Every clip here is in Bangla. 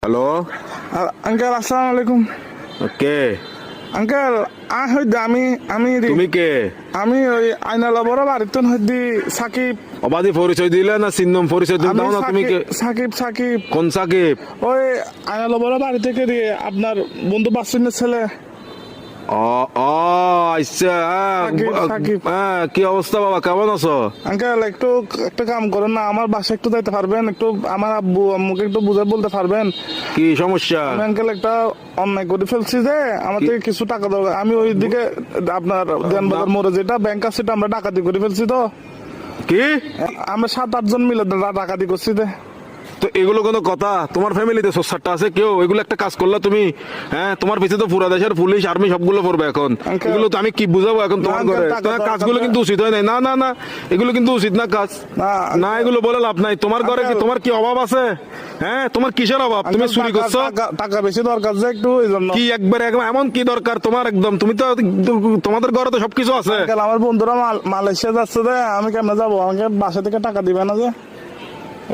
হ্যালো। আঙ্কেল আসসালামু আলাইকুম। কে? আঙ্কেল হইতে আমি আমি তুমি কে? আমি ওই আইনালা বড় বাড়িতে হইতে সাকিব। অবাধি পরিচয় দিলে না চিহ্নম পরিচয় দিলে আমি দাও না তুমি কে? সাকিব সাকিব কোন সাকিব? ওই আইনালা বড় বাড়ি থেকে দিয়ে আপনার বন্ধু বাসুনের ছেলে। ও ও আচ্ছা, সাকিব। কি অবস্থা বাবা, কেমন আছো? আঙ্কেল একটু একটা কাম করেন না, আমার বাসায় একটু যাইতে পারবেন? একটু আমার আব্বু আম্মুকে একটু বুঝে বলতে পারবেন? কি সমস্যা? আমি আঙ্কেল একটা অন্যায় করে ফেলছি যে আমার থেকে কিছু টাকা দরকার। আমি ওই দিকে আপনার দেনবাজার মোড়ে যেটা ব্যাংক আছে সেটা আমরা ডাকাতি করে ফেলছি। তো কি আমরা 7-8 জন মিলে ডাকাতি করছি। তো এগুলো কোনো কথা? তোমার ফ্যামিলিতে সোসারটা আছে কেউ? এগুলো একটা কাজ করলা তুমি? হ্যাঁ, তোমার পিছিয়ে তো পুরা দেশের পুলিশ আর্মি সবগুলো পড়বে এখন। Uncle, এগুলো তো আমি কি বুঝাবো এখন তোমার না, ঘরে? টাকা তোমার দাও, কাজগুলো টাকা। কিন্তু উচিত হয় নাই। না না না, এগুলো কিন্তু উচিত না কাজ। না, এগুলো বলে লাভ নাই। তোমার ঘরে কি, Uncle, তোমার কি অভাব আছে? হ্যাঁ, তোমার কিসের অভাব? তুমি চুরি করছো? টাকা বেশি দরকার যে একটু ওই জন্য। কি একবার এমন কি দরকার তোমার? একদম তুমি তো, তোমাদের ঘরে তো সবকিছু আছে। আঙ্কেল আমার বন্ধুরা মালয়েশিয়া যাচ্ছে যে আমি কেমনে যাবো? আমাকে বাসা থেকে টাকা দিবে না যে?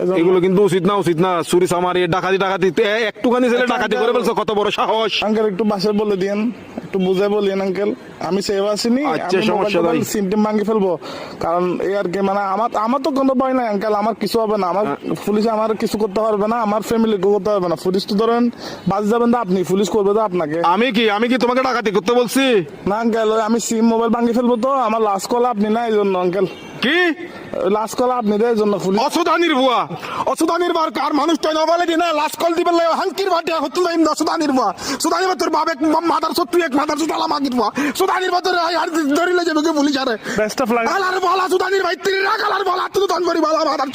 এজন্য। এগুলো কিন্তু উচিত না, উচিত না। চুরি চামারি ডাকাতি ডাকাতি একটুখানি ছেলে ডাকাতি করে ফেলছো, কত বড় সাহস! আঙ্কেল একটু বাসায় বলে দিন, একটু বুঝে বলিন আঙ্কেল। আমি সেভ আসিনি, আচ্ছা, সমস্যা নাই। সিমটিম ভাঙি ফেলবো। কারণ এই আর কি, মানে আমার তো কোনো ভয় নাই আঙ্কেল। আমার কিছু হবে না, আমার পুলিশ আমার কিছু করতে পারবে না, আমার ফ্যামিলি করতে পারবে না। পুলিশ তো ধরেন বাজ যাবেন তো আপনি, পুলিশ করবে তো আপনাকে। আমি কি তোমাকে ডাকাতি করতে বলছি? না আঙ্কেল, আমি সিম মোবাইল ভাঙি ফেলবো। তো আমার লাস্ট কল আপনি না, এই জন্য আঙ্কেল। কি লাস্ট কল আপনি দেয় জন্য পুলিশ। অসুদানির বুয়া, অসুদানির বার কার মানুষটা নবলে দিনা লাস্ট কল দিবেন লাই হাঙ্কির বাটে হতুল নাইম অসুদানির বুয়া। সুদানির বাতর বাপ এক মাদার সত্তু এক মাদার সুদালা মাগির বুয়া। সুদানির বাতর আর ধরিলে যাবে পুলিশ আরে। Best of luck. আলার বলা সুদানির ভাই তিন রাখ আলার বলা তুই দন করি বলা মাদার